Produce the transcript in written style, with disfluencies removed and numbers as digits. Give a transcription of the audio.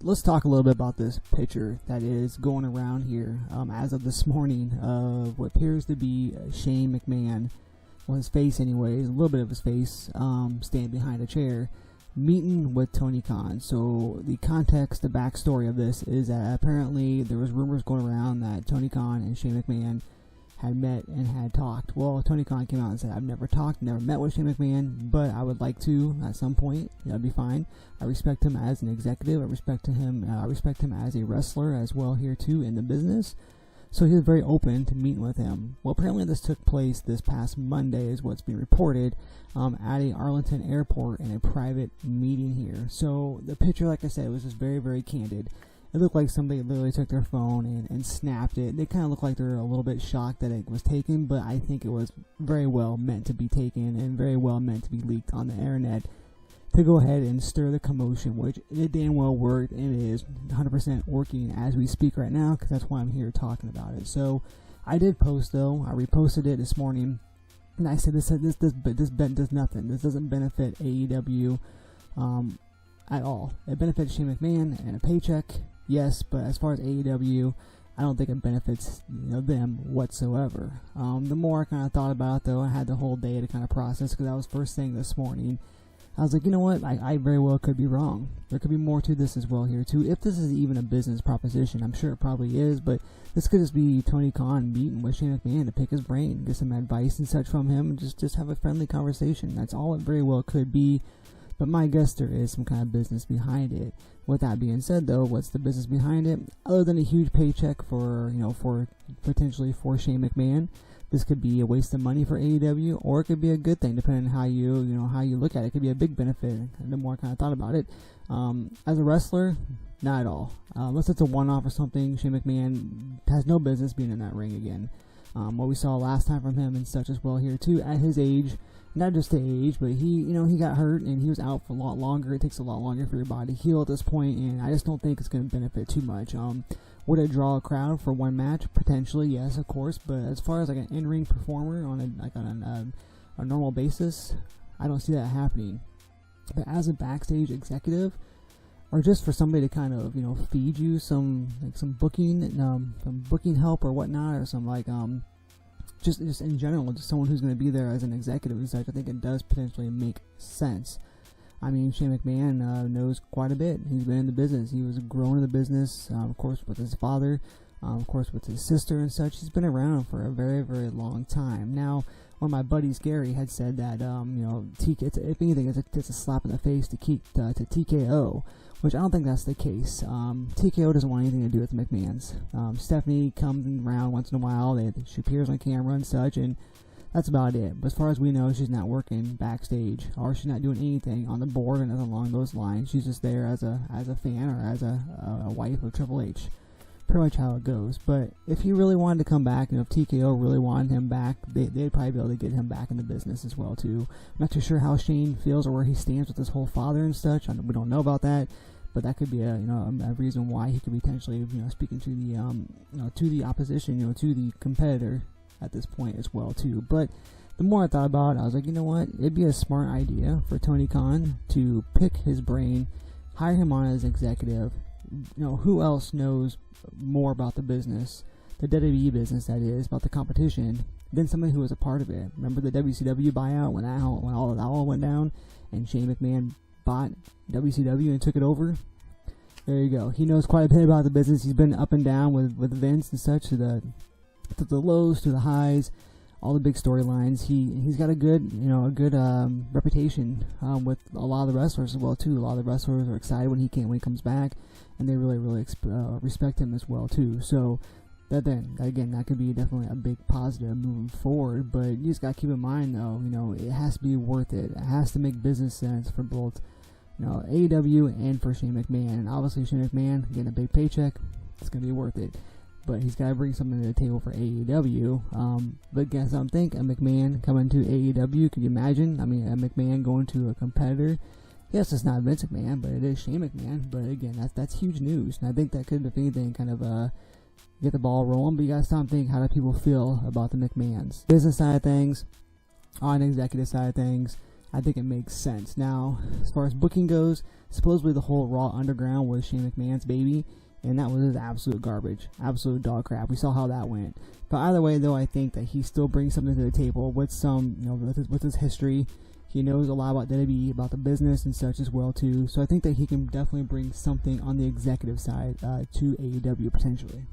let's talk a little bit about this picture that is going around here as of this morning of what appears to be Shane McMahon, well, his face anyways, a little bit of his face, standing behind a chair, meeting with Tony Khan. So the context, the backstory of this is that apparently there was rumors going around that Tony Khan and Shane McMahon had met and had talked. Well, Tony Khan came out and said, I've never talked, never met with Shane McMahon, but I would like to at some point. That'd be fine. I respect him as an executive. I respect him as a wrestler as well here too in the business. So he was very open to meeting with him. Well, apparently this took place this past Monday is what's being reported at a Arlington airport in a private meeting here. So the picture, like I said, was just very, very candid. It looked like somebody literally took their phone and snapped it. They kind of looked like they're a little bit shocked that it was taken, but I think it was very well meant to be taken and very well meant to be leaked on the internet to go ahead and stir the commotion, which it damn well worked and is 100% working as we speak right now, because that's why I'm here talking about it. So I did post, though. I reposted it this morning, and I said this does nothing. This doesn't benefit AEW at all. It benefits Shane McMahon and a paycheck, yes, but as far as AEW, I don't think it benefits them whatsoever. The more I kind of thought about it, though, I had the whole day to kind of process, because that was first thing this morning. I was like, you know what, I very well could be wrong. There could be more to this as well here too. If this is even a business proposition, I'm sure it probably is, but this could just be Tony Khan meeting with Shane McMahon to pick his brain, get some advice and such from him, and just have a friendly conversation. That's all it very well could be, but my guess there is some kind of business behind it. With that being said, though, what's the business behind it? Other than a huge paycheck for potentially for Shane McMahon, this could be a waste of money for AEW, or it could be a good thing, depending on how you look at it. It could be a big benefit. The more I kind of thought about it, as a wrestler, not at all. Unless it's a one-off or something, Shane McMahon has no business being in that ring again. What we saw last time from him and such as well here too, at his age, not just the age, but he got hurt and he was out for a lot longer. It takes a lot longer for your body to heal at this point, and I just don't think it's going to benefit too much. Would it draw a crowd for one match? Potentially, yes, of course. But as far as like an in-ring performer on a normal basis, I don't see that happening. But as a backstage executive, or just for somebody to kind of feed you some booking help or whatnot, or some just in general, just someone who's going to be there as an executive and such, I think it does potentially make sense. I mean, Shane McMahon knows quite a bit. He's been in the business. He was growing in the business, of course, with his father, of course, with his sister and such. He's been around for a very, very long time. Now, one of my buddies, Gary, had said that, if anything, it's a slap in the face to TKO, which I don't think that's the case. TKO doesn't want anything to do with the McMahons. Stephanie comes around once in a while. She appears on camera and such, and that's about it. But as far as we know, she's not working backstage, or she's not doing anything on the board or nothing along those lines. She's just there as a fan or as a wife of Triple H. Pretty much how it goes. But if he really wanted to come back, and if TKO really wanted him back, they'd probably be able to get him back in the business as well too. I'm not too sure how Shane feels or where he stands with his whole father and such. We don't know about that. But that could be a reason why he could be potentially speaking to the opposition, to the competitor at this point as well too. But the more I thought about it, I was like, you know what, it'd be a smart idea for Tony Khan to pick his brain, hire him on as executive. Who else knows more about the business, the WWE business that is, about the competition, than somebody who was a part of it. Remember the WCW buyout when all that went down, and Shane McMahon bought WCW and took it over? There you go. He knows quite a bit about the business. He's been up and down with Vince and such, to the lows, to the highs, all the big storylines. He's got a good reputation with a lot of the wrestlers as well too. A lot of the wrestlers are excited when he comes back, and they really respect him as well too. So that could be definitely a big positive moving forward. But you just got to keep in mind though, it has to be worth it. It has to make business sense for both AEW and for Shane McMahon. And obviously Shane McMahon getting a big paycheck, it's gonna be worth it. But he's got to bring something to the table for AEW. But guess what I'm thinking? A McMahon coming to AEW. Could you imagine? I mean, a McMahon going to a competitor. Yes, it's not Vince McMahon, but it is Shane McMahon. But again, that's huge news. And I think that could, if anything, kind of get the ball rolling. But you got to stop and think, how do people feel about the McMahons? Business side of things, on the executive side of things, I think it makes sense. Now, as far as booking goes, supposedly the whole Raw Underground was Shane McMahon's baby, and that was absolute garbage, absolute dog crap. We saw how that went. But either way, though, I think that he still brings something to the table with some, with his history. He knows a lot about WWE, about the business and such as well too. So I think that he can definitely bring something on the executive side to AEW potentially.